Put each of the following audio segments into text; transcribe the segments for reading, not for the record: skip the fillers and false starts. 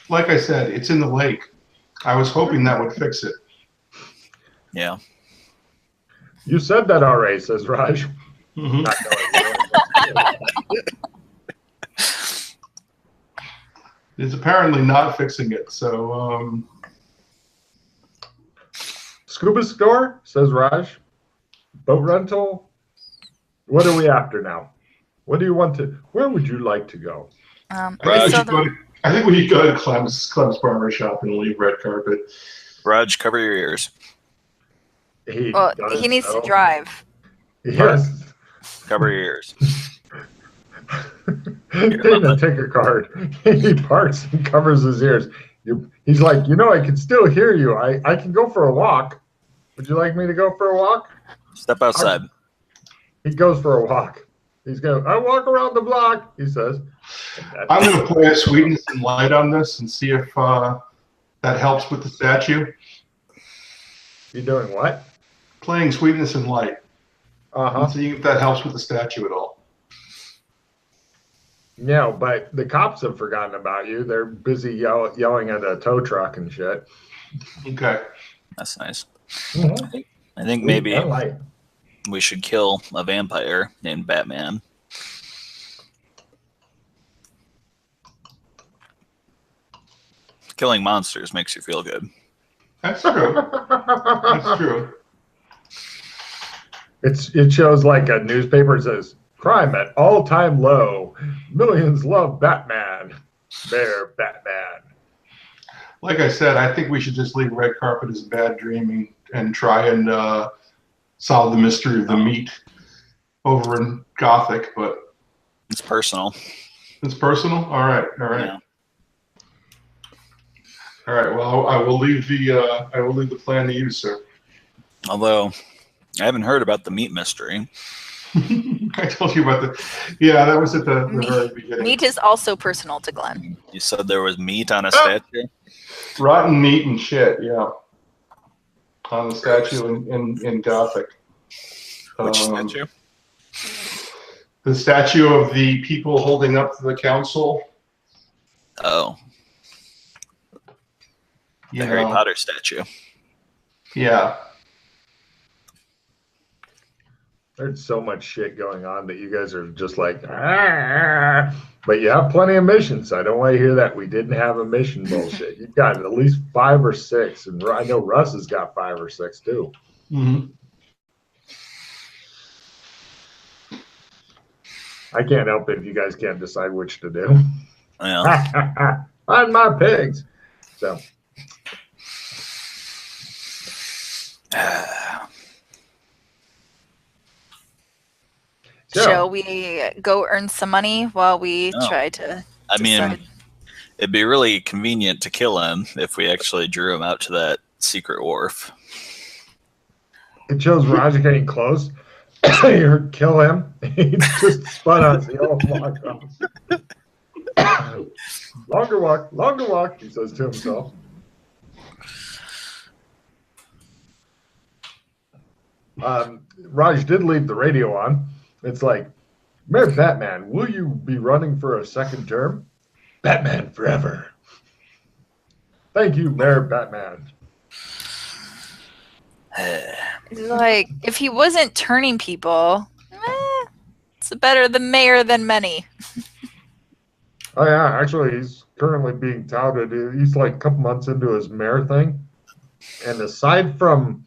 Like I said, it's in the lake. I was hoping that would fix it. Yeah. You said that already, says Raj. Mm-hmm. Not knowing you. It's apparently not fixing it. So, Scuba store, says Raj. Boat rental. What are we after now? What do you want to? Where would you like to go? I think we should go to Clem's barber shop and leave red carpet. Raj, cover your ears. He needs to drive. Yes. Cover your ears. Taking a ticket card. He parks and covers his ears. He's like, I can still hear you. I can go for a walk. Would you like me to go for a walk? Step outside. He goes for a walk. He's going, I walk around the block, he says. I'm going to play a sweetness and light on this and see if that helps with the statue. You doing what? Playing sweetness and light. Uh-huh. See if that helps with the statue at all. Yeah, but the cops have forgotten about you. They're busy yelling at a tow truck and shit. Okay. That's nice. Mm-hmm. I think maybe we should kill a vampire named Batman. Killing monsters makes you feel good. That's true. That's true. It shows like a newspaper that says, crime at all-time low. Millions love Batman. Bear Batman. Like I said, I think we should just leave red carpet as bad dreaming and try and solve the mystery of the meat over in Gothic, but it's personal. It's personal? All right. Yeah. All right. Well, I will leave the plan to you, sir. Although I haven't heard about the meat mystery. I told you about that was at the very beginning. Meat is also personal to Glenn. You said there was meat on a statue? Rotten meat and shit, yeah. On the statue in Gothic. Which statue? The statue of the people holding up to the council. Oh. The Harry Potter statue. Yeah. There's so much shit going on that you guys are just like, but you have plenty of missions. I don't want to hear that we didn't have a mission bullshit. You've got at least 5 or 6, and I know Russ has got 5 or 6 too. Mm-hmm. I can't help it if you guys can't decide which to do. Yeah. Find my pigs. So. Shall we go earn some money while we try to decide? It'd be really convenient to kill him if we actually drew him out to that secret wharf. It shows Roger getting close. You heard kill him. He just spun us. He all walked off. Longer walk, he says to himself. Raj did leave the radio on. It's like, Mayor Batman, will you be running for a second term? Batman forever. Thank you, Mayor Batman. Like, if he wasn't turning people, it's better the mayor than many. Oh, yeah, actually, he's currently being touted. He's like a couple months into his mayor thing. And aside from,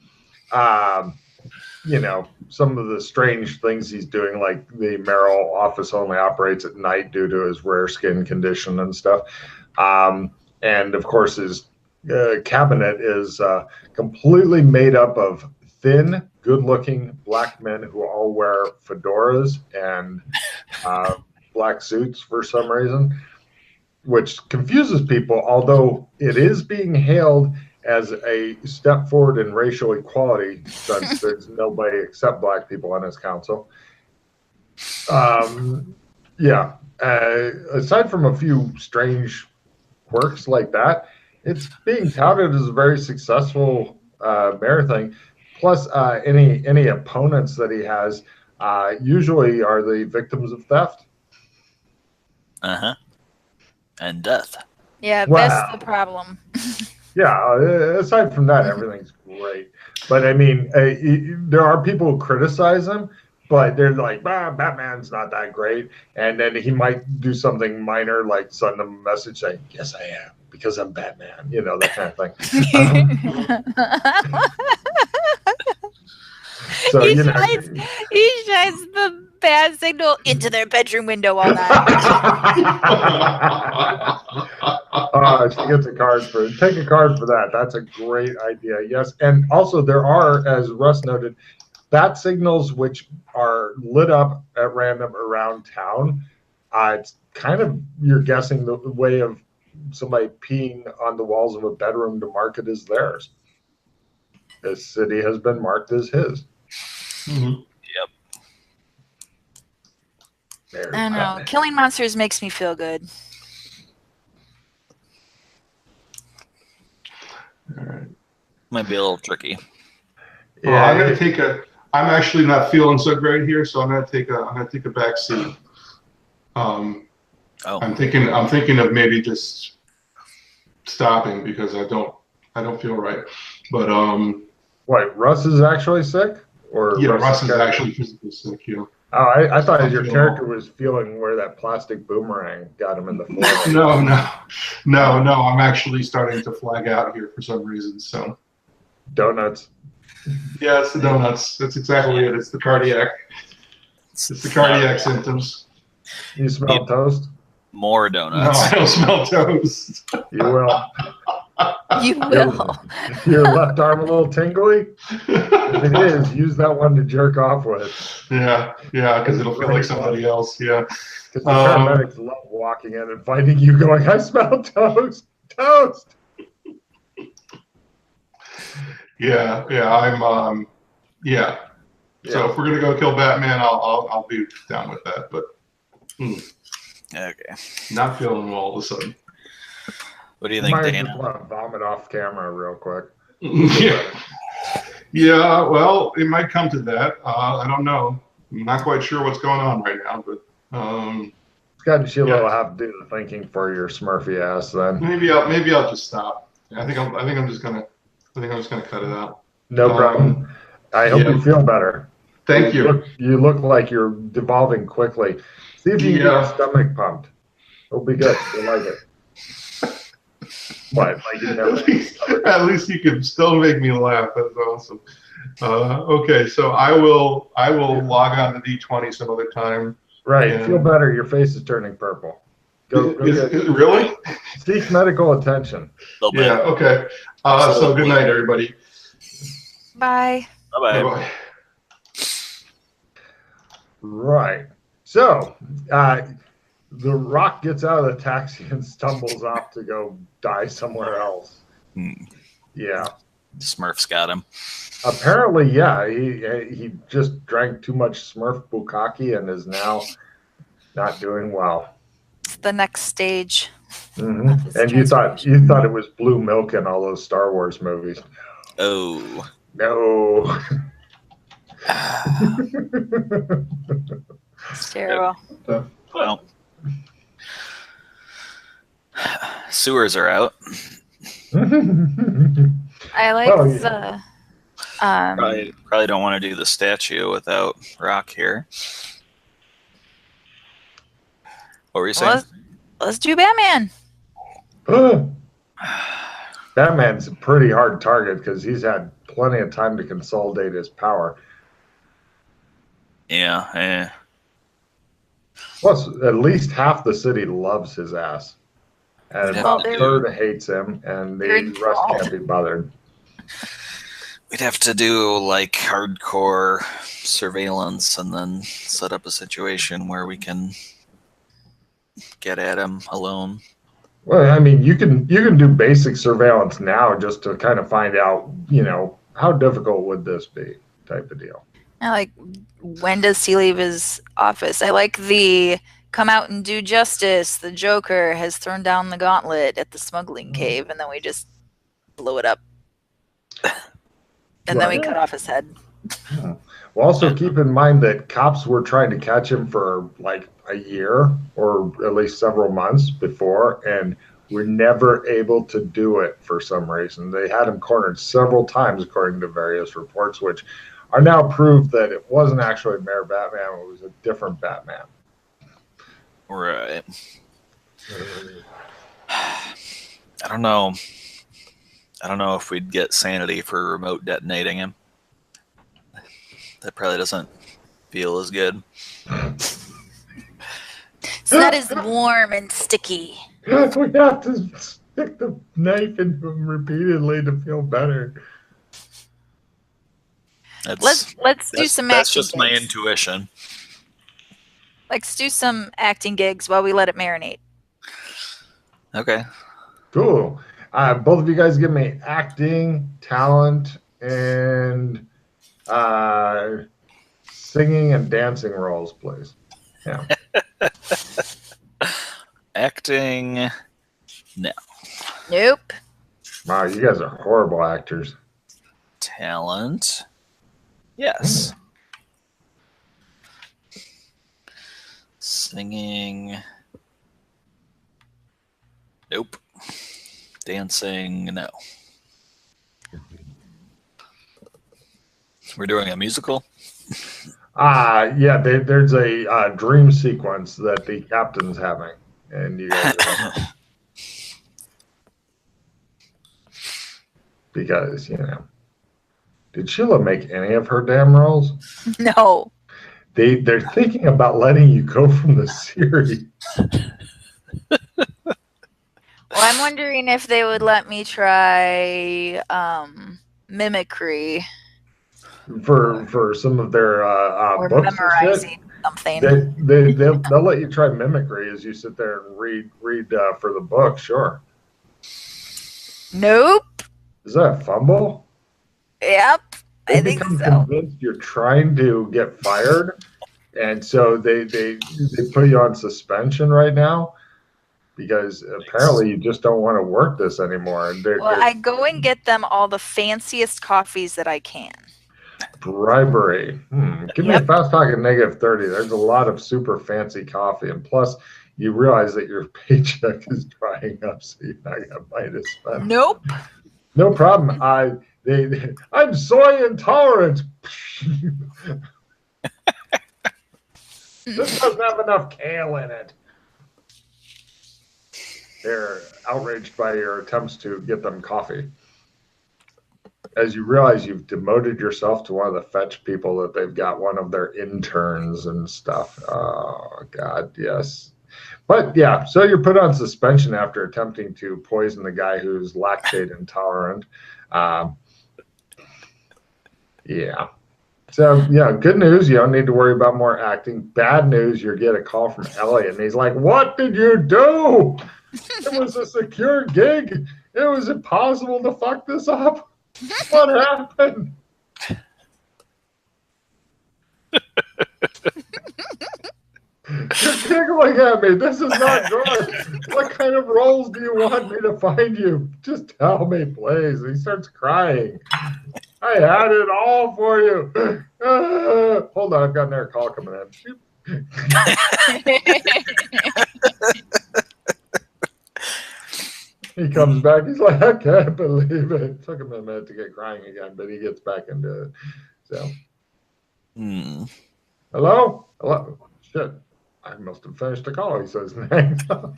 some of the strange things he's doing, like the mayoral office only operates at night due to his rare skin condition and stuff. And, of course, his cabinet is completely made up of thin, good-looking black men who all wear fedoras and black suits for some reason, which confuses people, although it is being hailed as a step forward in racial equality since there's nobody except black people on his council. Aside from a few strange quirks like that, it's being touted as a very successful mayor thing. Plus, any opponents that he has usually are the victims of theft. And death. Yeah, Wow. that's the problem. Yeah, aside from that, everything's great. But I mean, there are people who criticize him, but they're like, Batman's not that great. And then he might do something minor, like send them a message saying, yes, I am, because I'm Batman, that kind of thing. So, he shines the bad signal into their bedroom window all night. She gets a card for take a card for that. That's a great idea. Yes, and also there are, as Russ noted, bat signals which are lit up at random around town. It's kind of, you're guessing the way of somebody peeing on the walls of a bedroom to mark it as theirs. This city has been marked as his. Yep. There's I know. Batman. Killing monsters makes me feel good. All right. Might be a little tricky. Well, I'm actually not feeling so great here, so I'm gonna take a back seat. I'm thinking of maybe just stopping because I don't feel right. But What, Russ is actually sick? Or yeah, Russ is character? actually physically sick. Yeah. Oh, I thought your character was feeling where that plastic boomerang got him in the forehead. No. I'm actually starting to flag out here for some reason. So Donuts. yeah, it's the donuts. That's exactly it. It's the cardiac. It's the cardiac symptoms. You smell toast? More No, donuts. I don't smell toast. You will. You will. Your left arm a little tingly? If it is, use that one to jerk off with. Yeah, because it'll feel like somebody else. Yeah. Because the paramedics love walking in and finding you going, I smell toast. Toast. Yeah. I'm. Yeah. So if we're gonna go kill Batman, I'll be down with that. But Okay. not feeling well all of a sudden. What do you think, Might Dana? just want to vomit off camera real quick. Yeah. Well, it might come to that. I don't know. I'm not quite sure what's going on right now, but Scott and Sheila will have to do the thinking for your Smurfy ass then. maybe I'll just stop. I think I'm just gonna cut it out. No problem. I hope you feel better. Thank you. You look like you're devolving quickly. See if you can get your stomach pumped. It'll be good. You'll like it. What? Like you never At least you can still make me laugh. That's awesome. Okay, so I will log on to D20 some other time. Right. And Feel better. Your face is turning purple. Go is it really? seek medical attention. Yeah. Okay. So good night, everybody. Bye. Bye-bye. Bye-bye. Right. So, the Rock gets out of the taxi and stumbles off to go die somewhere else. Yeah. Smurf's got him. Apparently, yeah. He just drank too much Smurf Bukkake and is now not doing well. It's the next stage. Mm-hmm. And you thought it was blue milk in all those Star Wars movies. Oh. No. It's terrible. Well. Sewers are out. I like the Probably don't want to do the statue without Rock here. What were you saying? Let's do Batman. Batman's a pretty hard target because he's had plenty of time to consolidate his power. Yeah. Plus, at least half the city loves his ass. And about a third hates him, and the rest can't be bothered. We'd have to do like hardcore surveillance and then set up a situation where we can get at him alone. Well, I mean, you can do basic surveillance now just to kind of find out, how difficult would this be, type of deal. I like, when does he leave his office? I like the come out and do justice. The Joker has thrown down the gauntlet at the smuggling cave, and then we just blow it up. And then we cut off his head. Well, also keep in mind that cops were trying to catch him for like a year or at least several months before, and were never able to do it for some reason. They had him cornered several times, according to various reports, which are now proof that it wasn't actually Mayor Batman. It was a different Batman. Right. I don't know. I don't know if we'd get sanity for remote detonating him. That probably doesn't feel as good. It's not as warm and sticky. We have to stick the knife into him repeatedly to feel better. Let's do some. That's just gigs. my intuition. Let's do some acting gigs while we let it marinate. Okay. Cool. Both of you guys give me acting, talent, and singing and dancing roles, please. Yeah. Acting. No. Nope. Wow, you guys are horrible actors. Talent. Yes. Singing. Nope. Dancing. No. We're doing a musical? Yeah, there's a dream sequence that the captain's having, and you guys are because, you know, did Sheila make any of her damn roles? No. They're thinking about letting you go from the series. Well, I'm wondering if they would let me try mimicry For some of their or books memorizing something. They'll let you try mimicry as you sit there and read for the book. Sure. Nope. Is that a fumble? Yep. I think become so. convinced you're trying to get fired, and so they put you on suspension right now because apparently you just don't want to work this anymore. Well, I go and get them all the fanciest coffees that I can. Bribery. Give me a fast talk at -30. There's a lot of super fancy coffee, and plus you realize that your paycheck is drying up, so you're not gonna buy this stuff. Nope. No problem. I'm soy intolerant. This doesn't have enough kale in it. They're outraged by your attempts to get them coffee. As you realize you've demoted yourself to one of the fetch people, that they've got one of their interns and stuff. Oh, God, yes. But, yeah, so you're put on suspension after attempting to poison the guy who's lactate intolerant. Yeah. So, yeah, good news. You don't need to worry about more acting. Bad news, you get a call from Elliot, and he's like, what did you do? It was a secure gig. It was impossible to fuck this up. What happened? You're giggling at me. This is not good. What kind of roles do you want me to find you? Just tell me, please. He starts crying. I had it all for you. Hold on, I've got another call coming in. He comes back. He's like, I can't believe it. It took him a minute to get crying again, but he gets back into it. So, Hello? Shit. I must have finished the call. He says, hang up.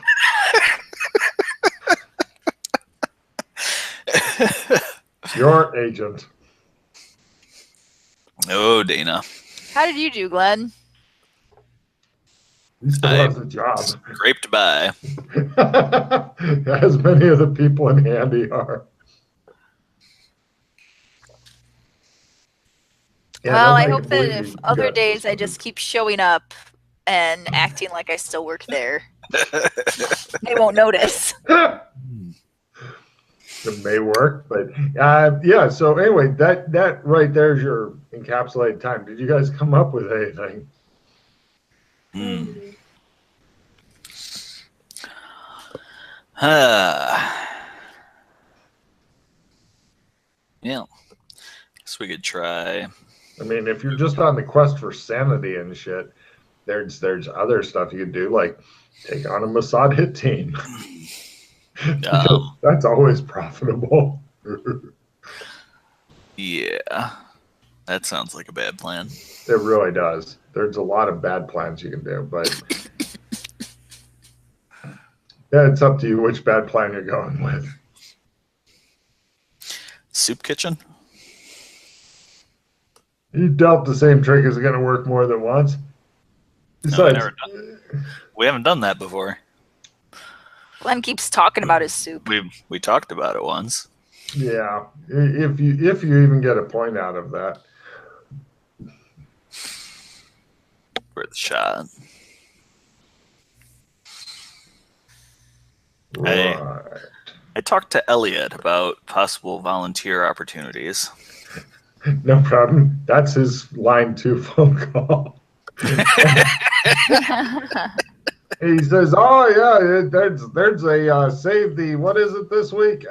Your agent. Oh, Dana. How did you do, Glenn? He still has a job. Scraped by. As many of the people in Handy are. Yeah, well, I hope that if other days I just keep showing up and acting like I still work there, they won't notice. It may work, but yeah. So anyway, that right there is your encapsulated time. Did you guys come up with anything? Yeah. Guess we could try. I mean, if you're just on the quest for sanity and shit, there's other stuff you could do, like take on a Mossad hit team. That's always profitable. Yeah, that sounds like a bad plan. It really does. There's a lot of bad plans you can do, but yeah, it's up to you which bad plan you're going with. Soup kitchen? You dealt the same trick is going to work more than once. Besides, we haven't done that before. Glenn keeps talking about his soup. We talked about it once. Yeah, if you even get a point out of that. Worth a shot. Right. I talked to Elliot about possible volunteer opportunities. No problem. That's his line 2 phone call. He says, "Oh yeah, there's a save the what is it this week?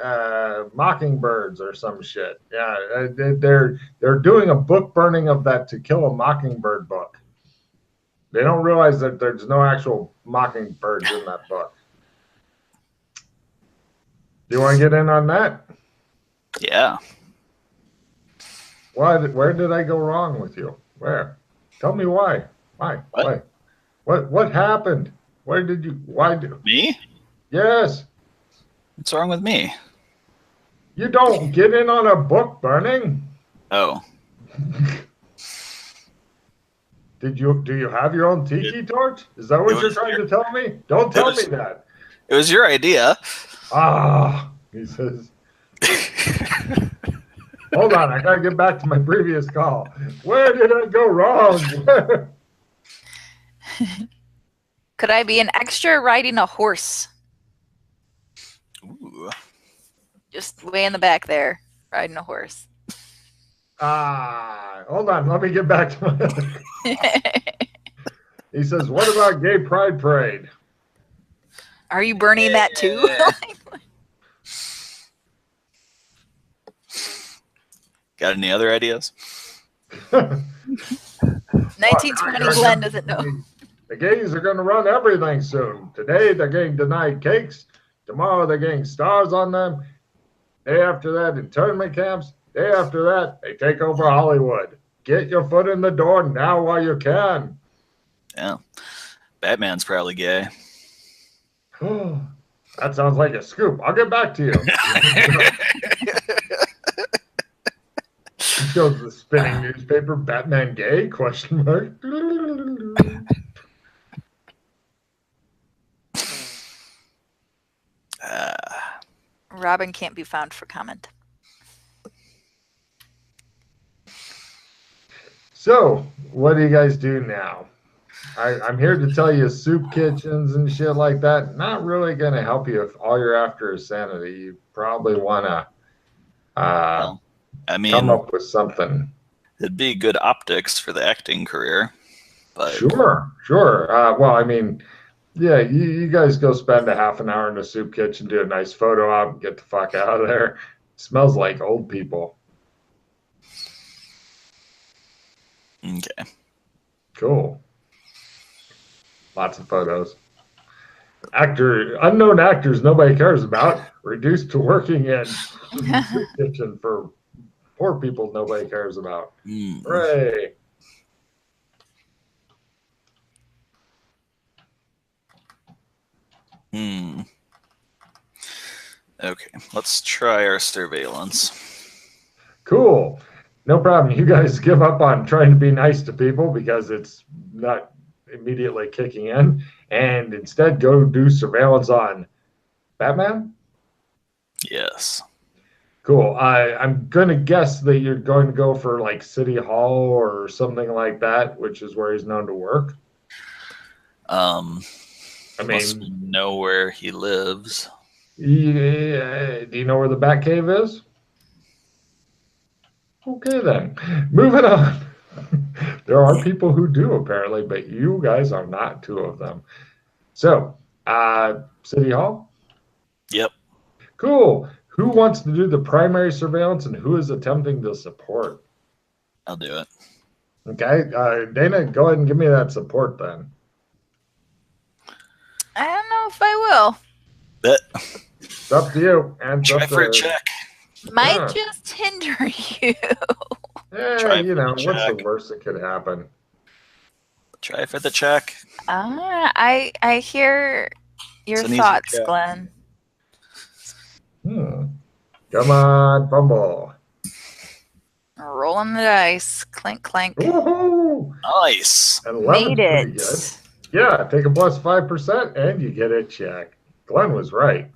Mockingbirds or some shit. Yeah, they're doing a book burning of that To Kill a Mockingbird book. They don't realize that there's no actual mockingbirds in that book. Do you want to get in on that? Yeah. Where did I go wrong with you? Where? Tell me why. Why? Why? What happened? Why? Me? Yes. What's wrong with me? You don't get in on a book burning. Oh. Do you have your own tiki torch? Is that what you're trying to tell me? Don't tell me that. It was your idea. He says. Hold on, I gotta get back to my previous call. Where did I go wrong? Could I be an extra riding a horse? Ooh. Just way in the back there, riding a horse. Hold on, let me get back to my... He says, what about gay pride parade? Are you burning that too? Got any other ideas? 1920 Glenn doesn't know. The gays are going to run everything soon. Today, they're getting denied cakes. Tomorrow, they're getting stars on them. Day after that, internment camps. Day after that, they take over Hollywood. Get your foot in the door now while you can. Yeah. Batman's probably gay. That sounds like a scoop. I'll get back to you. He shows the spinning newspaper, Batman gay, question mark. Robin can't be found for comment. So, what do you guys do now? I'm here to tell you soup kitchens and shit like that. Not really going to help you if all you're after is sanity. You probably want to come up with something. It'd be good optics for the acting career. But Sure. Well, I mean, yeah, you guys go spend a half an hour in a soup kitchen, do a nice photo op, and get the fuck out of there. It smells like old people. Okay. Cool. Lots of photos. Unknown actors nobody cares about. Reduced to working in the soup kitchen for poor people nobody cares about. Hooray. Okay, let's try our surveillance. Cool. No problem. You guys give up on trying to be nice to people because it's not immediately kicking in, and instead go do surveillance on Batman? Yes. Cool. I'm going to guess that you're going to go for like City Hall or something like that, which is where he's known to work. I mean, know where he lives. Yeah, do you know where the Batcave is? Okay, then. Moving on. There are people who do, apparently, but you guys are not two of them. So, City Hall? Yep. Cool. Who wants to do the primary surveillance and who is attempting to support? I'll do it. Okay. Dana, go ahead and give me that support then. I don't know if I will. It's up to you. And Try for a check. Might just hinder you. Yeah, you know, what's the worst that could happen? Try for the check. I hear your thoughts, Glenn. Come on, fumble. Rolling the dice. Clink, clink. Woohoo! Nice. And Made pretty good. Yeah, take a plus 5% and you get a check. Glenn was right.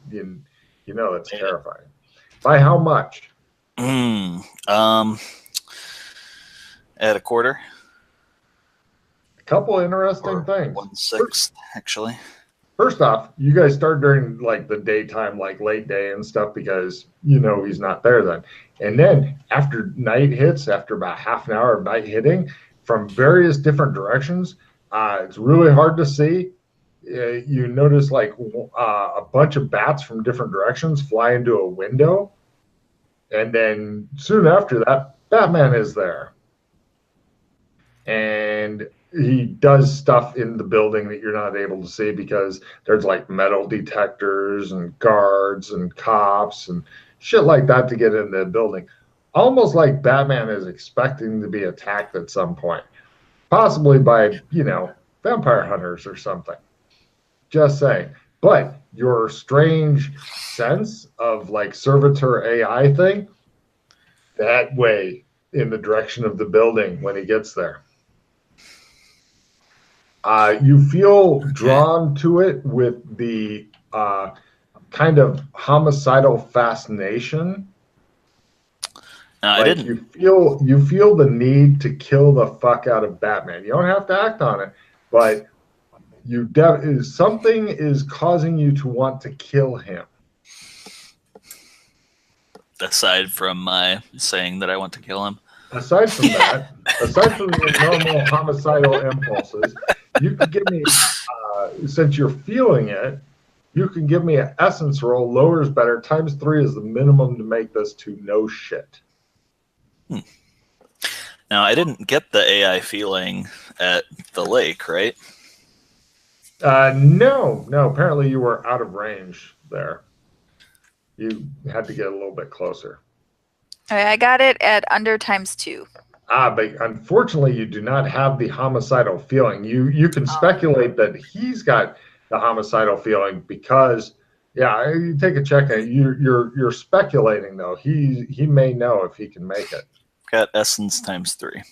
You know that's terrifying. By how much? At a quarter. A couple interesting things. 1/6, actually. First off, you guys start during like the daytime, like late day and stuff, because you know he's not there then. And then after night hits, after about half an hour of night hitting from various different directions, it's really hard to see. You notice like a bunch of bats from different directions fly into a window. And then soon after that, Batman is there. And he does stuff in the building that you're not able to see because there's like metal detectors and guards and cops and shit like that to get into the building. Almost like Batman is expecting to be attacked at some point. Possibly by, you know, vampire hunters or something. Just saying. But your strange sense of like servitor AI thing, that way in the direction of the building when he gets there. You feel drawn to it with the kind of homicidal fascination. No, I didn't. You feel the need to kill the fuck out of Batman. You don't have to act on it, but something is causing you to want to kill him. Aside from my saying that I want to kill him. Aside from that, aside from your normal homicidal impulses, you could give me, since you're feeling it, you can give me an essence roll. Lower is better. Times 3 is the minimum to make this to no shit. Now, I didn't get the AI feeling at the lake, right? No. Apparently you were out of range there. You had to get a little bit closer. All right, I got it at under times 2. But unfortunately, you do not have the homicidal feeling. You can speculate that he's got the homicidal feeling because, yeah, you take a check and you're speculating though. He may know if he can make it. Got essence times 3.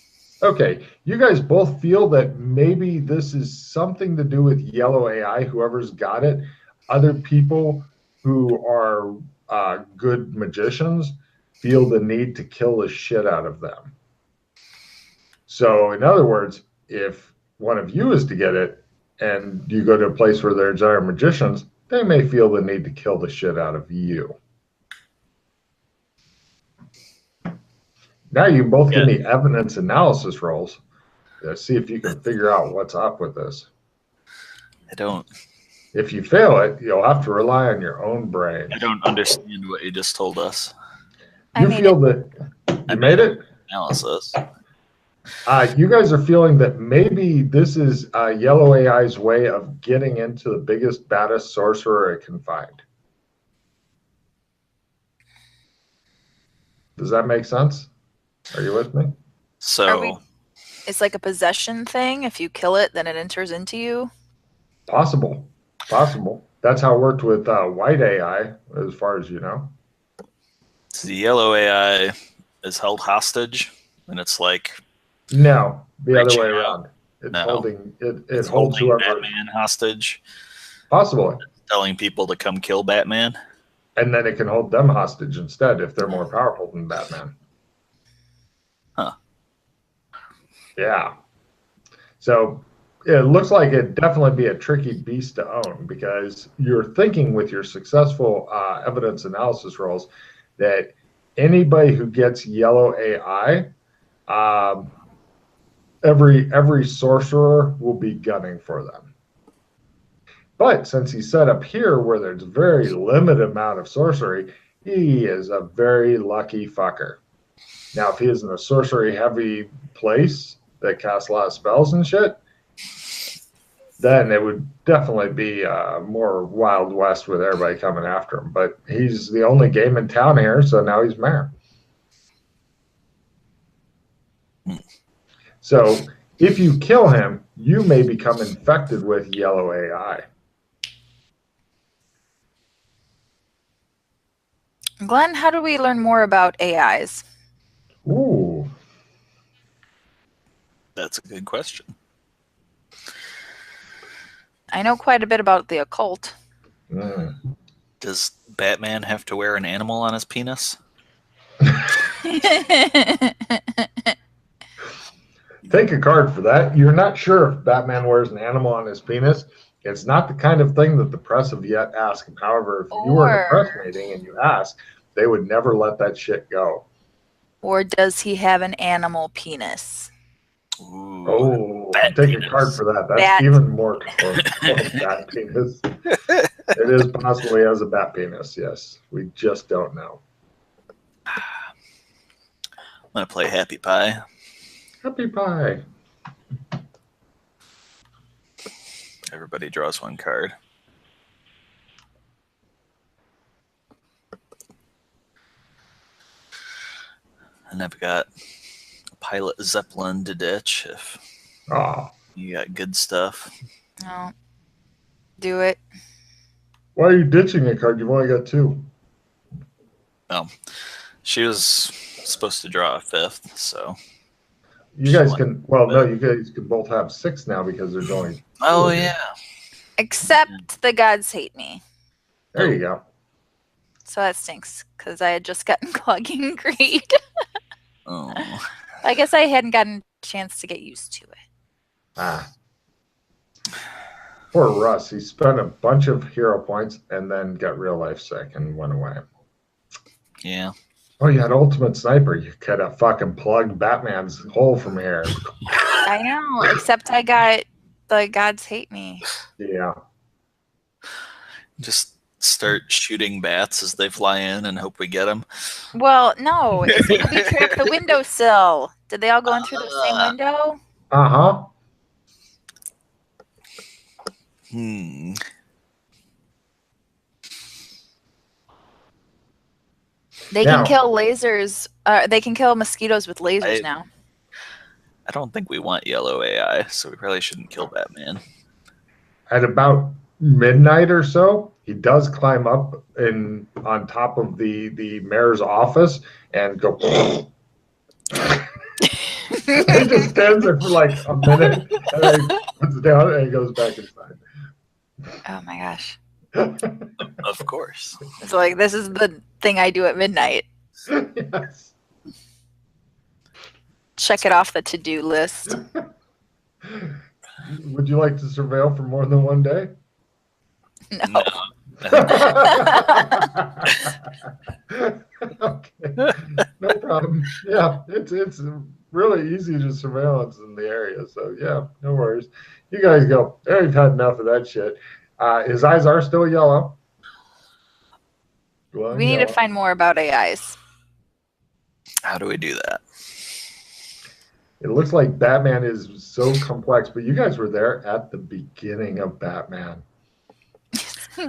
Okay, you guys both feel that maybe this is something to do with yellow AI. Whoever's got it, other people who are good magicians feel the need to kill the shit out of them. So, in other words, if one of you is to get it and you go to a place where there's other magicians, they may feel the need to kill the shit out of you. Now you both give me evidence analysis rolls. See if you can figure out what's up with this. I don't. If you fail it, you'll have to rely on your own brain. I don't understand what you just told us. You feel that you made it? Analysis. You guys are feeling that maybe this is Yellow AI's way of getting into the biggest, baddest sorcerer it can find. Does that make sense? Are you with me? So it's like a possession thing. If you kill it, then it enters into you. Possible. That's how it worked with white AI, as far as you know. So the yellow AI is held hostage, and it's like no, the other way around. It's holding it holds whoever Batman hostage. Possibly. Telling people to come kill Batman. And then it can hold them hostage instead if they're more powerful than Batman. Huh. Yeah. So it looks like it'd definitely be a tricky beast to own because you're thinking with your successful evidence analysis rolls that anybody who gets yellow AI, every sorcerer will be gunning for them. But since he's set up here where there's very limited amount of sorcery, he is a very lucky fucker. Now, if he is in a sorcery heavy place that casts a lot of spells and shit, then it would definitely be more Wild West with everybody coming after him. But he's the only game in town here, so now he's mayor. So if you kill him, you may become infected with yellow AI. Glenn, how do we learn more about AIs? Ooh. That's a good question. I know quite a bit about the occult. Does Batman have to wear an animal on his penis? Take a card for that. You're not sure if Batman wears an animal on his penis. It's not the kind of thing that the press have yet asked him. However, if you were in a press meeting and you ask, they would never let that shit go. Or does he have an animal penis? Ooh, oh, take penis. A card for that. That's even more close. Bat penis. It is possibly as a bat penis, yes. We just don't know. I'm going to play Happy Pie. Happy Pie. Everybody draws one card. And I've got a pilot Zeppelin to ditch if you got good stuff. No. Do it. Why are you ditching a card? You've only got 2. Oh, she was supposed to draw a 5th, so. You guys can, well, no, you guys can both have 6 now because there's only. Oh, yeah. Except the gods hate me. There you go. So that stinks because I had just gotten clogging greed. Oh. I guess I hadn't gotten a chance to get used to it. Poor Russ. He spent a bunch of hero points and then got real life sick and went away. Yeah. Oh, you had Ultimate Sniper. You could have fucking plugged Batman's hole from here. I know, except I got the gods hate me. Yeah. Just start shooting bats as they fly in and hope we get them. Well, no, it's booby trap the windowsill. Did they all go in through the same window? Uh-huh. They can kill lasers. They can kill mosquitoes with lasers now. I don't think we want yellow AI, so we probably shouldn't kill Batman. At about midnight or so, he does climb up on top of the mayor's office and go. He just stands there for like a minute and then he puts it down and he goes back inside. Oh my gosh. Of course. It's like, this is the thing I do at midnight. Yes. Check it off the to-do list. Would you like to surveil for more than one day? No. Okay. No problem. Yeah, it's really easy to surveillance in the area. So yeah, no worries. You guys go. We've had enough of that shit. His eyes are still yellow. We need to find more about AIs. How do we do that? It looks like Batman is so complex, but you guys were there at the beginning of Batman.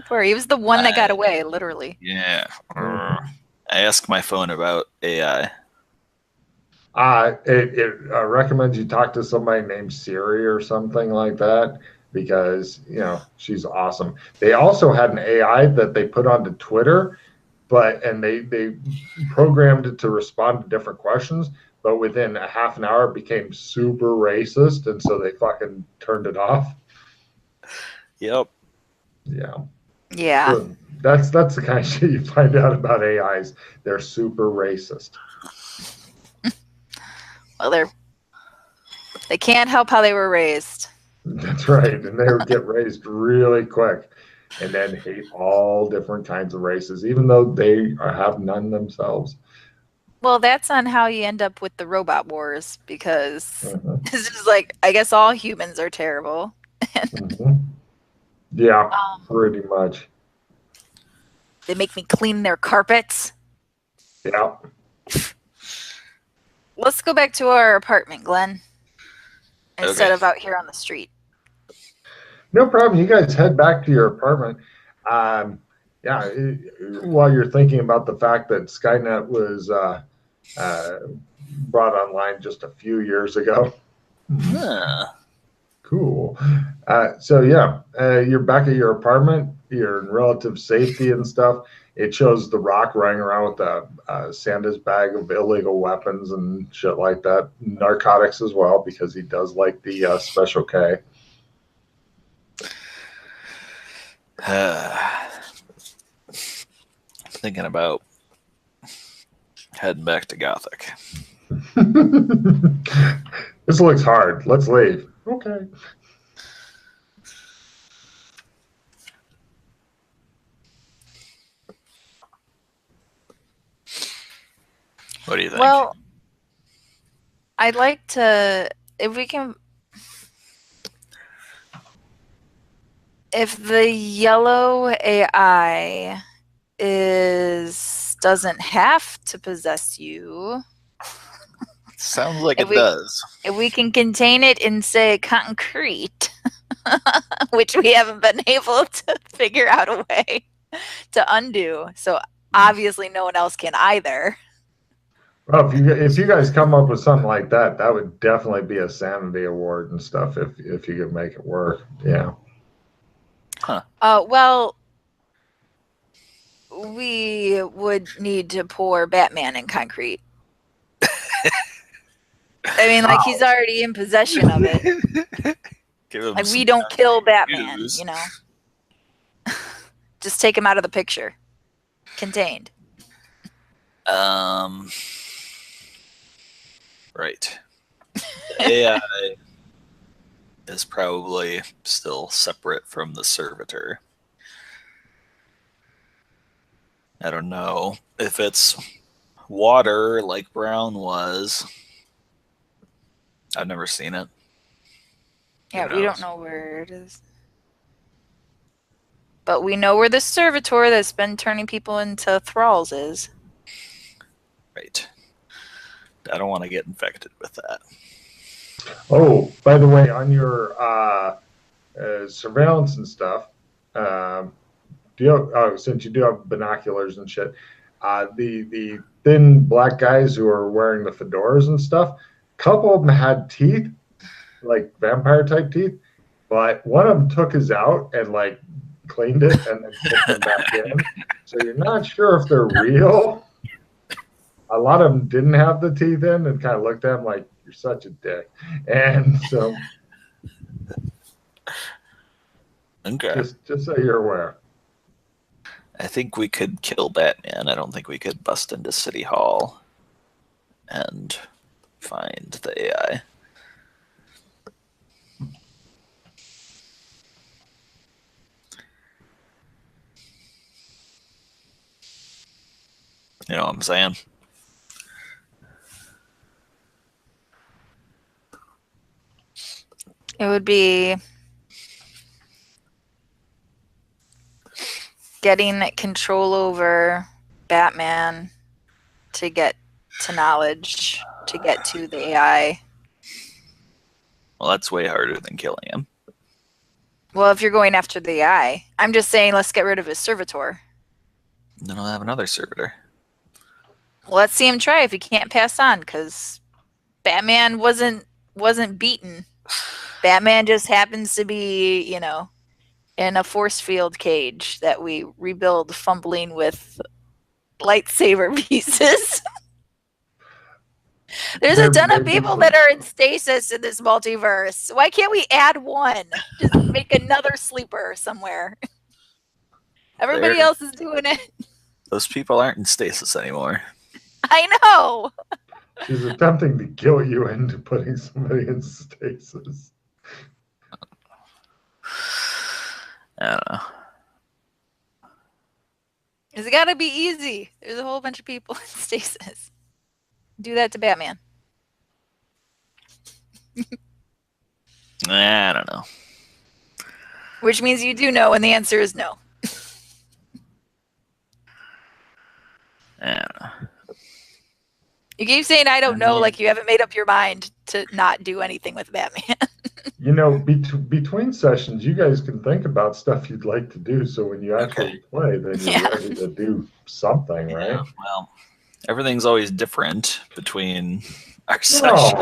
Where he was the one that got away, literally. Yeah. I asked my phone about AI. It recommends you talk to somebody named Siri or something like that because, she's awesome. They also had an AI that they put onto Twitter, and they programmed it to respond to different questions, but within a half an hour it became super racist, and so they fucking turned it off. Yep. Yeah. Yeah. So that's the kind of shit you find out about AIs. They're super racist. Well, they can't help how they were raised. That's right. And they get raised really quick and then hate all different kinds of races, even though they have none themselves. Well, that's on how you end up with the robot wars, because it's just like, I guess all humans are terrible. Yeah, pretty much. They make me clean their carpets. Yeah. Let's go back to our apartment, Glenn, instead of out here on the street. No problem. You guys head back to your apartment. Yeah, while you're thinking about the fact that Skynet was brought online just a few years ago. Huh. Cool. So yeah, you're back at your apartment. You're in relative safety and stuff. It shows The Rock running around with Santa's bag of illegal weapons and shit like that, narcotics as well, because he does like the Special K. Thinking about heading back to Gothic. This looks hard. Let's leave. Okay. What do you think? Well, I'd like to, if we can, if the yellow AI doesn't have to possess you. Sounds like it does. If we can contain it in, say, concrete, which we haven't been able to figure out a way to undo. So obviously no one else can either. Well, if you guys come up with something like that, that would definitely be a sanity award and stuff if you could make it work. Yeah. Huh. Well, we would need to pour Batman in concrete. I mean, like, he's already in possession of it. Like, we don't kill Batman, you know. Just take him out of the picture. Contained. Right. AI is probably still separate from the servitor. I don't know if it's water like Brown was. I've never seen it. Yeah, we don't know where it is. But we know where the servitor that's been turning people into thralls is. Right. I don't want to get infected with that. Oh, by the way, on your surveillance and stuff, since you do have binoculars and shit, the thin black guys who are wearing the fedoras and stuff, a couple of them had teeth, like vampire type teeth, but one of them took his out and like cleaned it and then put them back in. So you're not sure if they're real. A lot of them didn't have the teeth in and kind of looked at him like, you're such a dick. And so okay. Just so you're aware. I think we could kill Batman. I don't think we could bust into City Hall and find the AI. You know what I'm saying? It would be getting control over Batman to get to knowledge, to get to the AI. Well, that's way harder than killing him. Well, if you're going after the AI, I'm just saying let's get rid of his servitor. Then I'll have another servitor. Well, let's see him try if he can't pass on, because Batman wasn't beaten. Batman just happens to be, you know, in a force field cage that we rebuild fumbling with lightsaber pieces. There's a ton of people that are in stasis in this multiverse. Why can't we add one? Just make another sleeper somewhere. Everybody else is doing it. Those people aren't in stasis anymore. I know. She's attempting to guilt you into putting somebody in stasis. I don't know. It's got to be easy. There's a whole bunch of people in stasis. Do that to Batman. I don't know. Which means you do know, and the answer is no. I don't know. You keep saying I don't know, like you haven't made up your mind to not do anything with Batman. You know, between sessions, you guys can think about stuff you'd like to do. So when you actually play, then you're ready to do something, right? Well, everything's always different between our sessions.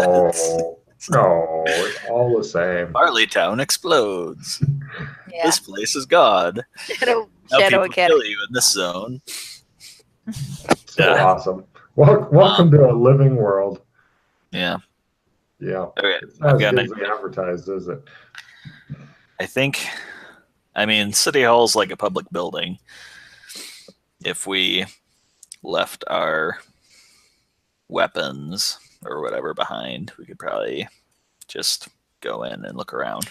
No, it's all the same. Barley Town explodes. Yeah. This place is God. Shadow people Academy. Kill you in this zone. So awesome. Welcome to a living world. Yeah. Yeah. Okay. It's not as good as advertised, is it? I mean, City Hall's like a public building. If we left our weapons or whatever behind, we could probably just go in and look around.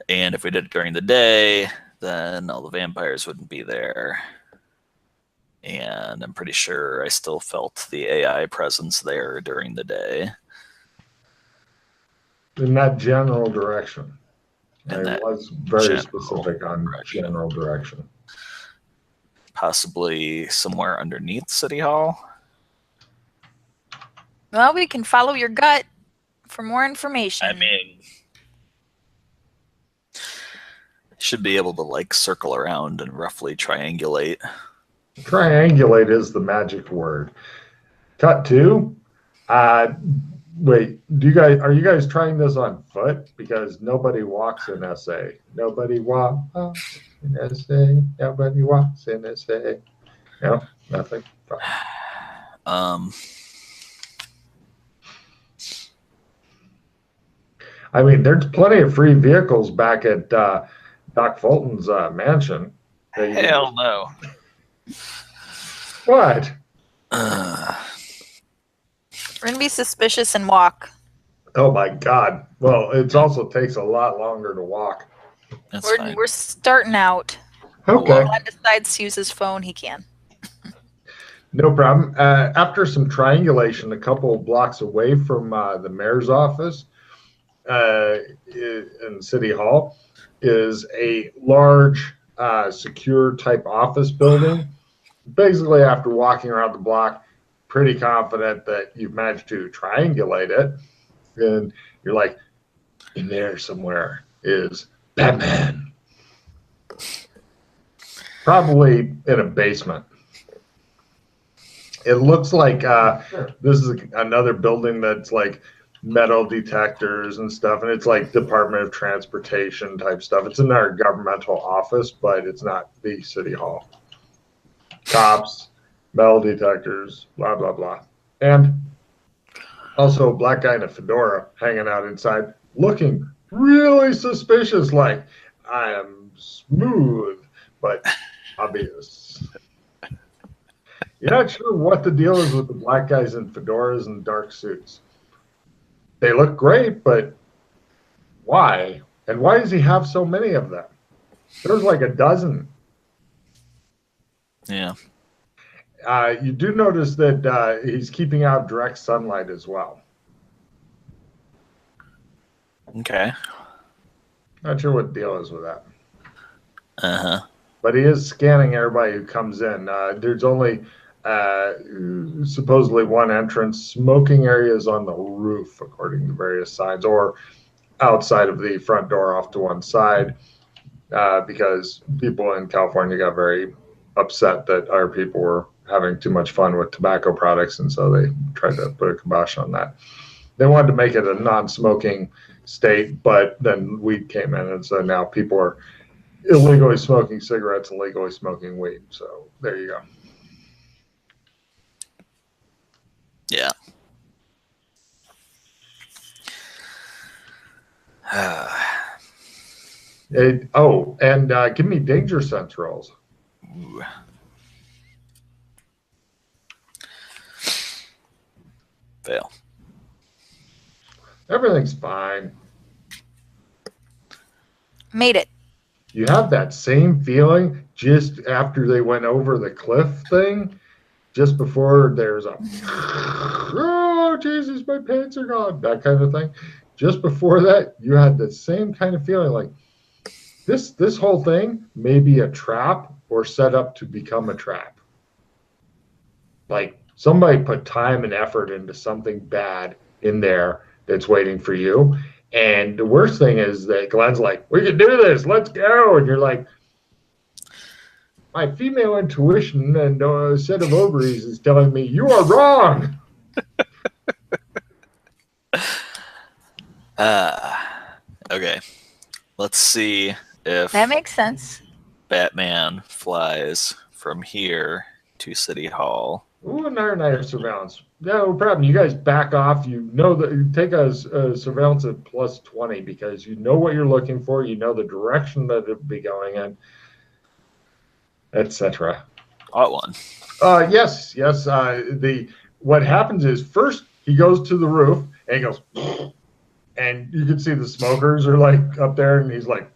And if we did it during the day, then all the vampires wouldn't be there. And I'm pretty sure I still felt the AI presence there during the day. In that general direction. I was very specific on general direction. Possibly somewhere underneath City Hall. Well, we can follow your gut for more information. I mean, should be able to like circle around and roughly triangulate. Triangulate is the magic word. Cut to. Wait, are you guys trying this on foot? Because nobody walks in SA. Nobody walks in SA. Nobody walks in SA. No, nothing. I mean, there's plenty of free vehicles back at Doc Fulton's mansion. Hell no. What? We're going to be suspicious and walk. Oh, my God. Well, it also takes a lot longer to walk. We're starting out. Okay. If Glenn decides to use his phone, he can. No problem. After some triangulation, a couple of blocks away from the mayor's office in City Hall is a large, secure type office building. Basically, after walking around the block, pretty confident that you've managed to triangulate it. And you're like, in there somewhere is Batman. Probably in a basement. It looks like this is another building that's like metal detectors and stuff, and it's like Department of Transportation type stuff. It's in our governmental office, but it's not the City Hall. Cops, metal detectors, blah, blah, blah. And also a black guy in a fedora hanging out inside, looking really suspicious, like, I am smooth, but obvious. You're not sure what the deal is with the black guys in fedoras and dark suits. They look great, but why? And why does he have so many of them? There's like a dozen. Yeah. You do notice that he's keeping out direct sunlight as well. Okay. Not sure what the deal is with that. Uh-huh. But he is scanning everybody who comes in. There's only supposedly one entrance. Smoking areas on the roof, according to various signs, or outside of the front door off to one side, because people in California got very upset that our people were having too much fun with tobacco products, and so they tried to put a kibosh on that. They wanted to make it a non-smoking state, but then weed came in, and so now people are illegally smoking cigarettes and legally smoking weed. So there you go. Yeah. Give me danger sense rolls. Ooh. Fail. Everything's fine. Made it. You have that same feeling just after they went over the cliff thing, just before there's a, oh, Jesus, my pants are gone, that kind of thing. Just before that, you had the same kind of feeling like this whole thing may be a trap or set up to become a trap. Like somebody put time and effort into something bad in there that's waiting for you. And the worst thing is that Glenn's like, we can do this, let's go. And you're like, my female intuition and a set of ovaries is telling me you are wrong. Okay. Let's see if That makes sense. Batman flies from here to City Hall. Ooh, another night of surveillance. No problem. You guys back off. You know that you take a surveillance at +20 because you know what you're looking for. You know the direction that it'll be going in, etc. Hot one. Yes. What happens is first he goes to the roof and he goes, and you can see the smokers are like up there, and he's like,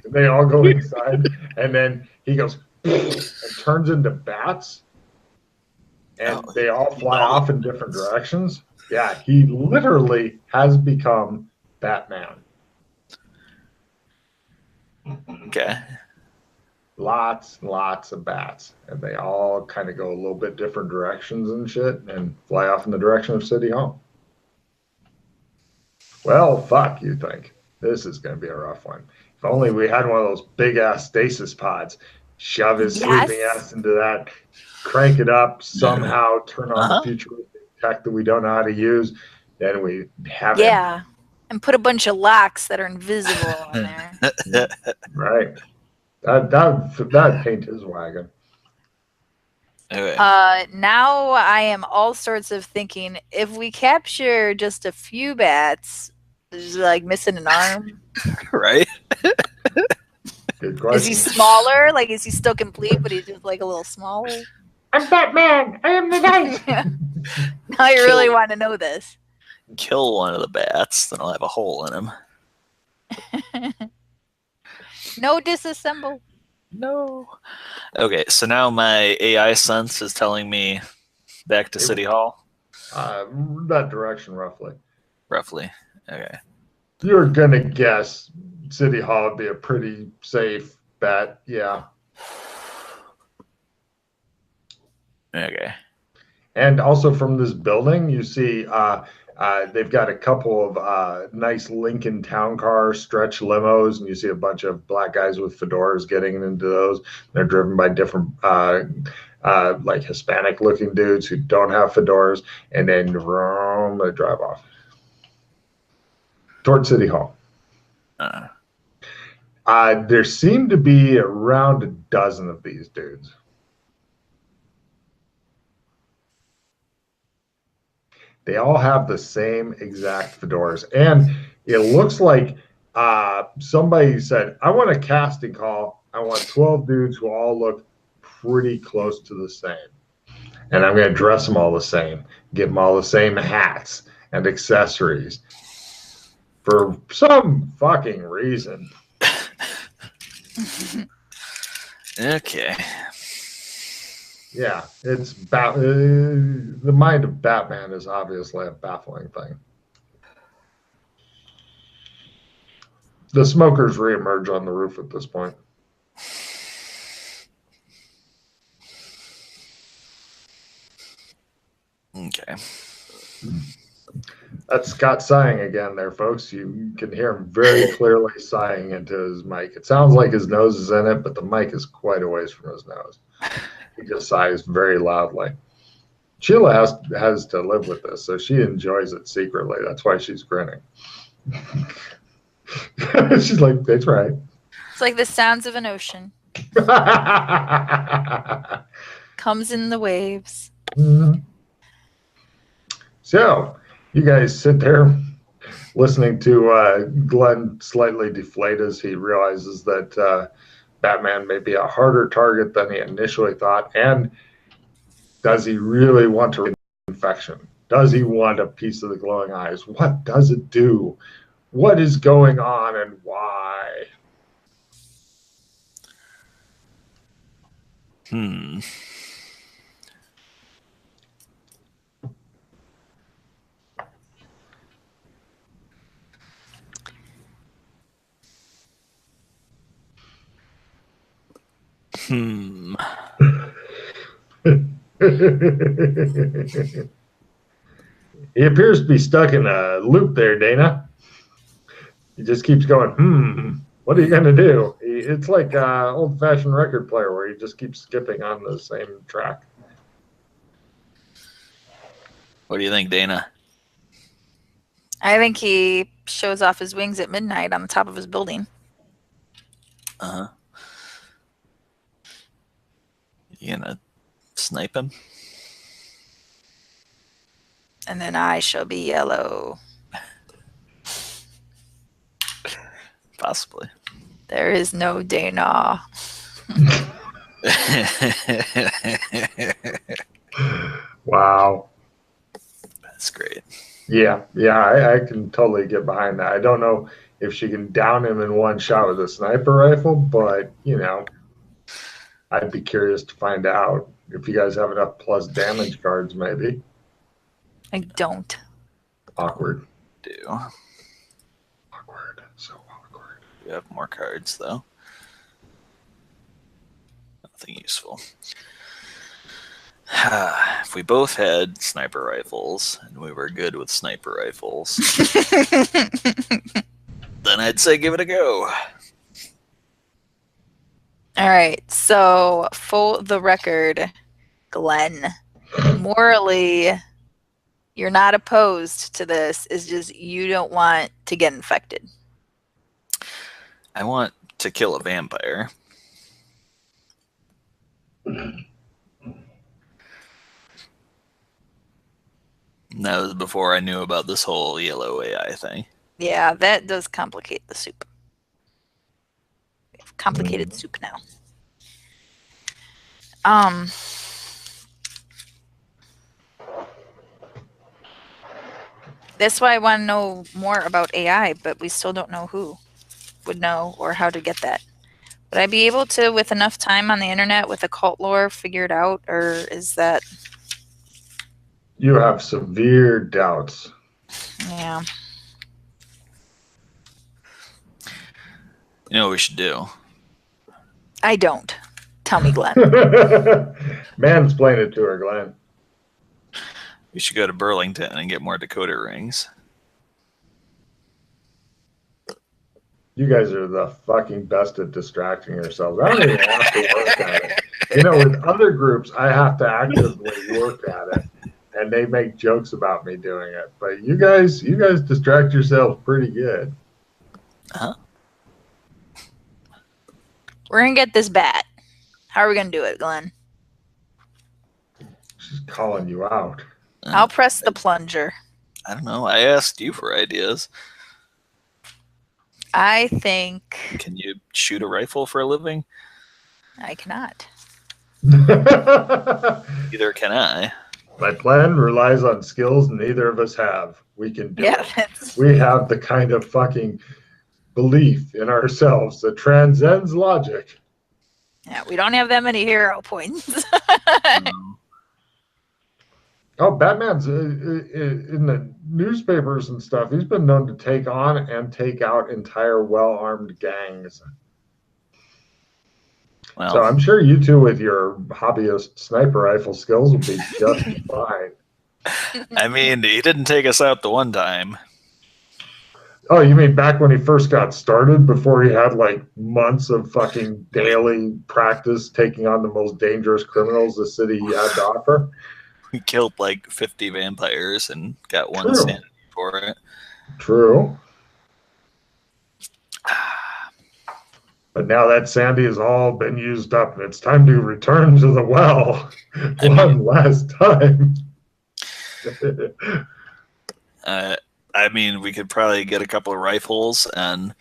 they all go inside, and then he goes and turns into bats. And they all fly off in different directions. Yeah, he literally has become Batman. Okay. Lots and lots of bats. And they all kind of go a little bit different directions and shit and fly off in the direction of City Hall. Well, fuck, you think. This is going to be a rough one. If only we had one of those big-ass stasis pods. Shove his sleeping ass into that, crank it up, somehow turn on the futuristic tech that we don't know how to use, then we have it. Yeah, and put a bunch of locks that are invisible on there. Right. That'd paint his wagon. Okay. Now I am all sorts of thinking, if we capture just a few bats, is like missing an arm? Right? Good question. Is he smaller? Like, is he still complete, but he's just like a little smaller? I'm Batman. I am the knight. Now you really want to know this. Kill one of the bats, then I'll have a hole in him. No disassemble. No. Okay, so now my AI sense is telling me back to City Hall? That direction, roughly. Roughly. Okay. You're going to guess City Hall would be a pretty safe bet. Yeah. Okay. And also from this building, you see they've got a couple of nice Lincoln Town Car stretch limos, and you see a bunch of black guys with fedoras getting into those. They're driven by different like Hispanic-looking dudes who don't have fedoras, and then they drive off toward City Hall. There seem to be around a dozen of these dudes. They all have the same exact fedoras. And it looks like somebody said, I want a casting call. I want 12 dudes who all look pretty close to the same. And I'm going to dress them all the same, give them all the same hats and accessories for some fucking reason. Okay. Yeah, it's the mind of Batman is obviously a baffling thing. The smokers reemerge on the roof at this point. Okay. That's Scott sighing again there, folks. You can hear him very clearly sighing into his mic. It sounds like his nose is in it, but the mic is quite a ways from his nose. He just sighs very loudly. Sheila has to live with this, so she enjoys it secretly. That's why she's grinning. She's like, that's right. It's like the sounds of an ocean. Comes in the waves. Mm-hmm. So, you guys sit there listening to Glenn slightly deflate as he realizes that Batman may be a harder target than he initially thought. And does he really want to infection? Does he want a piece of the glowing eyes? What does it do? What is going on and why? He appears to be stuck in a loop there, Dana. He just keeps going, what are you going to do? It's like an old-fashioned record player where he just keeps skipping on the same track. What do you think, Dana? I think he shows off his wings at midnight on the top of his building. Uh-huh. You gonna snipe him? And then I shall be yellow. Possibly. There is no Dana. Wow. That's great. Yeah, I can totally get behind that. I don't know if she can down him in one shot with a sniper rifle, but, I'd be curious to find out if you guys have enough plus damage cards, maybe. I don't. Awkward. Do. Awkward. So awkward. We have more cards, though. Nothing useful. If we both had sniper rifles and we were good with sniper rifles, then I'd say give it a go. All right. So, for the record, Glenn, morally, you're not opposed to this. It's just you don't want to get infected. I want to kill a vampire. And that was before I knew about this whole yellow AI thing. Yeah, that does complicate the soup. We have complicated soup now. That's why I want to know more about AI, but we still don't know who would know or how to get that. Would I be able to, with enough time on the internet with occult lore, figure it out, or is that... You have severe doubts. Yeah. You know what we should do? I don't. Tell me, Glenn. Mansplain it to her, Glenn. We should go to Burlington and get more decoder rings. You guys are the fucking best at distracting yourselves. I don't even have to work at it. With other groups, I have to actively work at it, and they make jokes about me doing it. But you guys distract yourselves pretty good. Huh? We're going to get this bat. How are we going to do it, Glenn? She's calling you out. I'll press the plunger. I don't know. I asked you for ideas. I think... Can you shoot a rifle for a living? I cannot. Neither can I. My plan relies on skills neither of us have. We can do it. That's... We have the kind of fucking belief in ourselves that transcends logic. Yeah, we don't have that many hero points. Oh, Batman's in the newspapers and stuff. He's been known to take on and take out entire well-armed gangs. Well, So I'm sure you two with your hobbyist sniper rifle skills will be just fine. I mean, he didn't take us out the one time. Oh, you mean back when he first got started, before he had like months of fucking daily practice taking on the most dangerous criminals the city had to offer? We killed like 50 vampires and got one True. sanity for it. True. But now that sandy has all been used up, and it's time to return to the well one last time. I mean, we could probably get a couple of rifles and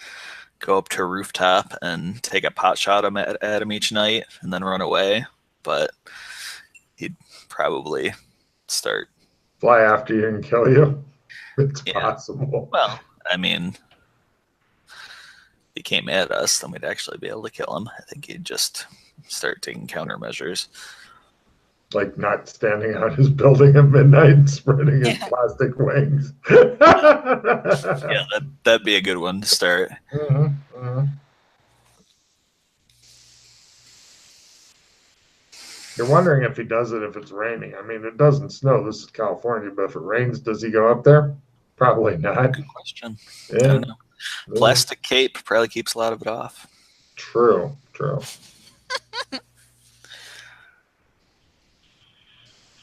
go up to a rooftop and take a pot shot at him each night and then run away. But he'd probably start... Fly after you and kill you. It's Yeah. possible. Well, I mean, if he came at us, then we'd actually be able to kill him. I think he'd just start taking countermeasures. Like not standing out his building at midnight and spreading his plastic wings. Yeah, that'd be a good one to start. Mm-hmm, mm-hmm. You're wondering if he does it if it's raining. I mean, it doesn't snow. This is California, but if it rains, does he go up there? Probably not. Good question. Yeah. I don't know. Plastic cape probably keeps a lot of it off. True. True.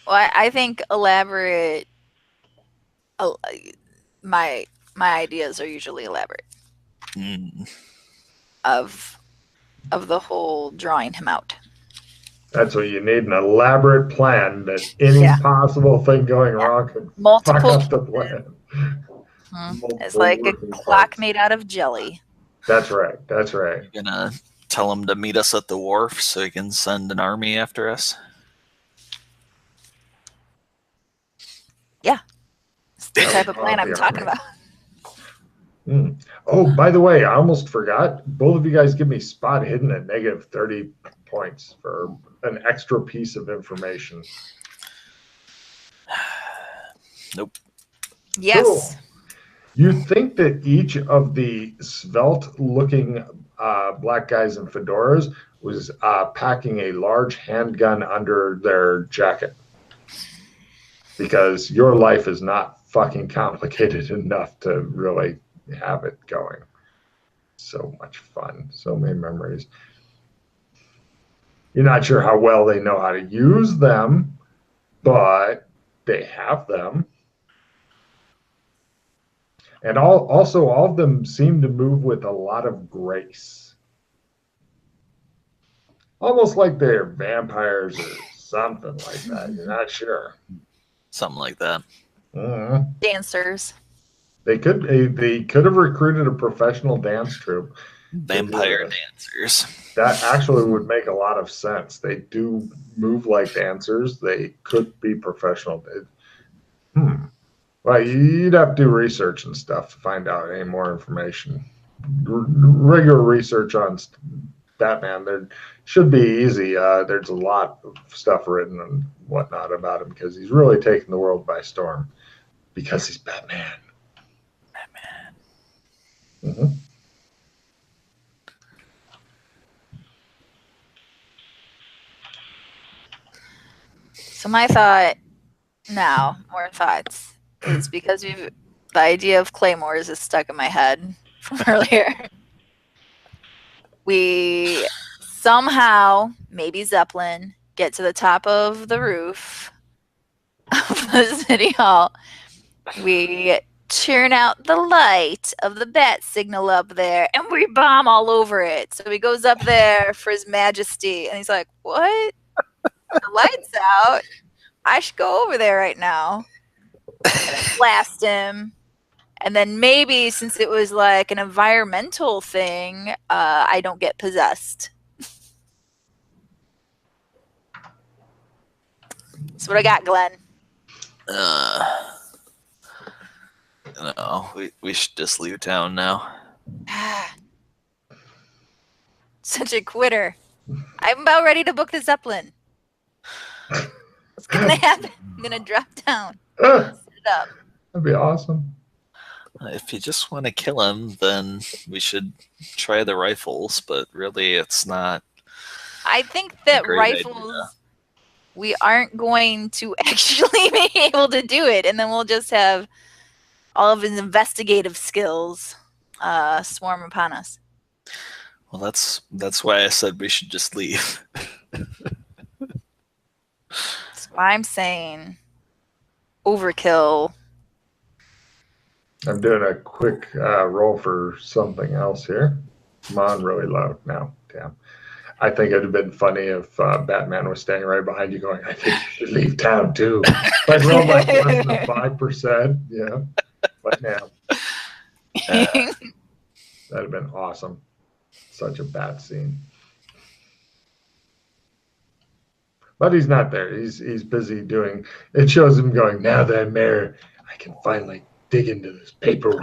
Well, I think elaborate. My ideas are usually elaborate. Of the whole drawing him out. That's what you need, an elaborate plan that any possible thing going wrong could fuck up the plan. It's like a clock made out of jelly. That's right. That's right. You're gonna tell him to meet us at the wharf so he can send an army after us? Yeah. It's the type of plan I'm talking about. Oh, by the way, I almost forgot. Both of you guys give me spot hidden at negative 30 points for an extra piece of information. Nope. Yes. Cool. You think that each of the svelte-looking black guys in fedoras was packing a large handgun under their jacket? Because your life is not fucking complicated enough to really have it going. So much fun. So many memories. You're not sure how well they know how to use them, but they have them. And also all of them seem to move with a lot of grace. Almost like they're vampires or something like that. You're not sure. Something like that. Dancers. They could have recruited a professional dance troupe. Vampire dancers. That actually would make a lot of sense. They do move like dancers. They could be professional. Well, you'd have to do research and stuff to find out any more information. Regular research on Batman, there should be easy. There's a lot of stuff written and whatnot about him because he's really taken the world by storm because he's Batman. So my thought now, more thoughts, is because the idea of claymores is stuck in my head from earlier. We somehow, maybe Zeppelin, get to the top of the roof of the city hall. We turn out the light of the bat signal up there, and we bomb all over it. So he goes up there for his majesty, and he's like, what? The light's out. I should go over there right now. Blast him. And then maybe, since it was like an environmental thing, I don't get possessed. That's what I got, Glenn. No, we should just leave town now. Such a quitter. I'm about ready to book the Zeppelin. What's gonna happen? I'm gonna drop down. Set it up. That'd be awesome. If you just want to kill him, then we should try the rifles, but really it's not. I think that rifles, idea. We aren't going to actually be able to do it, and then we'll just have all of his investigative skills swarm upon us. Well, that's why I said we should just leave. That's why I'm saying overkill. I'm doing a quick roll for something else here. Come on, really loud now. Damn. I think it'd have been funny if Batman was standing right behind you going, I think you should leave town too. But roll like less than 5%. Yeah. But now. That'd have been awesome. Such a bad scene. But he's not there. He's busy doing, it shows him going, now that I'm mayor, I can finally dig into this paperwork.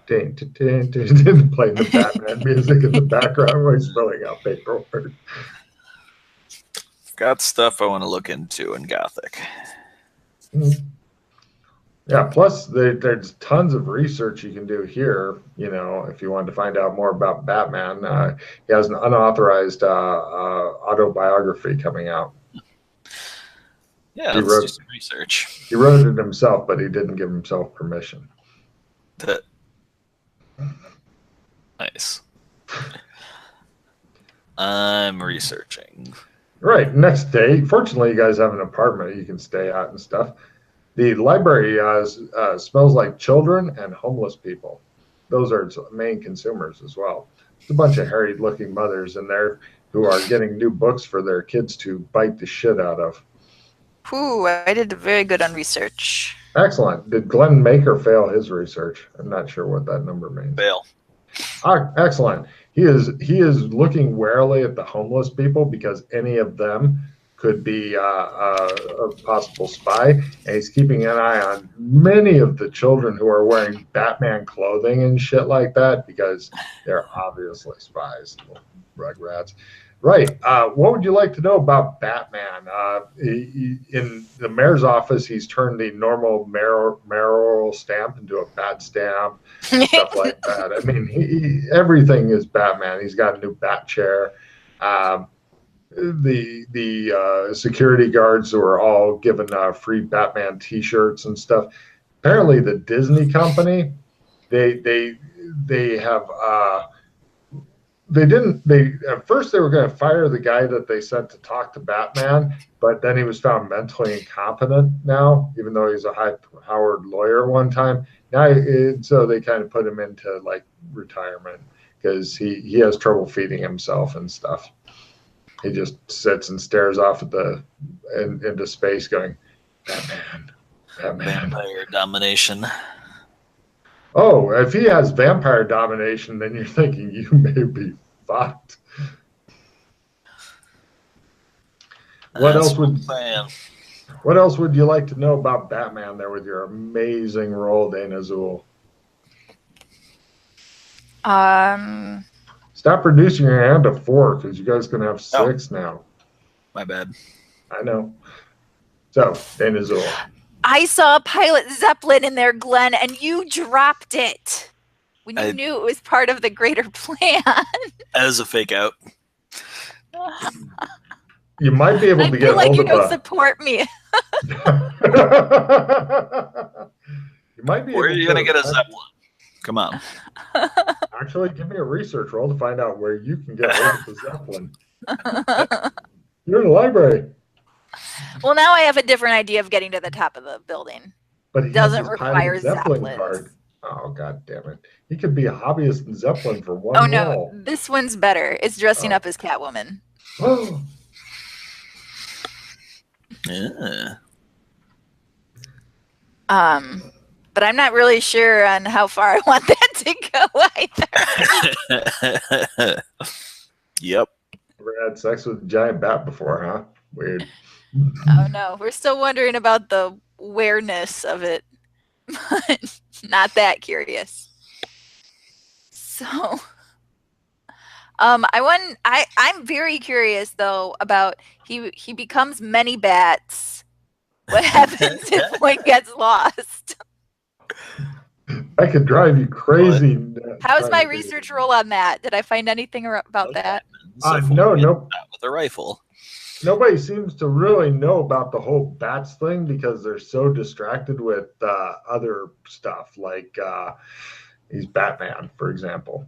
Playing the Batman music in the background while he's filling out paperwork. Got stuff I want to look into in Gothic. Yeah, plus there's tons of research you can do here. You know, if you wanted to find out more about Batman, he has an unauthorized autobiography coming out. Yeah, let's do some research. He wrote it himself, but he didn't give himself permission. Nice. I'm researching. Right. Next day, fortunately, you guys have an apartment you can stay at and stuff. The library smells like children and homeless people. Those are its main consumers as well. There's a bunch of harried-looking mothers in there who are getting new books for their kids to bite the shit out of. Ooh, I did very good on research. Excellent. Did Glenn make or fail his research? I'm not sure what that number means. Fail. Excellent. He is looking warily at the homeless people because any of them could be a possible spy, and he's keeping an eye on many of the children who are wearing Batman clothing and shit like that because they're obviously spies, rugrats. Right. What would you like to know about Batman? In the mayor's office, he's turned the normal mayoral stamp into a bat stamp, stuff like that. I mean, everything is Batman. He's got a new bat chair. The security guards were all given free Batman T-shirts and stuff. Apparently, the Disney company, they have. At first they were going to fire the guy that they sent to talk to Batman, but then he was found mentally incompetent now, even though he's a high-powered lawyer one time. So they kind of put him into like retirement because he has trouble feeding himself and stuff. He just sits and stares off at into space going, Batman. Vampire domination. Oh, if he has vampire domination, then you're thinking you may be fucked. What else would you like to know about Batman there with your amazing role, Dana Zool? Stop reducing your hand to 4 because you guys can have 6 now. My bad. I know. So, Dana Zool. I saw a pilot Zeppelin in there, Glenn, and you dropped it when you knew it was part of the greater plan. As a fake out. You might be able to get like hold you of don't support me. You might be. Where are you going to get a Zeppelin? Come on. Actually, give me a research roll to find out where you can get hold of the Zeppelin. You're in the library. Well, now I have a different idea of getting to the top of the building. But he doesn't require Zeppelin card. Oh, god damn it. He could be a hobbyist in Zeppelin for one Oh, no. roll. This one's better. It's dressing up as Catwoman. Oh. Yeah. But I'm not really sure on how far I want that to go either. Yep. Never had sex with a giant bat before, huh? Weird. Oh no, we're still wondering about the awareness of it. Not that curious. So I'm very curious though about he becomes many bats. What happens if one gets lost? That could drive you crazy. How's my research roll on that? Did I find anything about that? No. With a rifle. Nobody seems to really know about the whole bats thing because they're so distracted with other stuff like he's Batman, for example.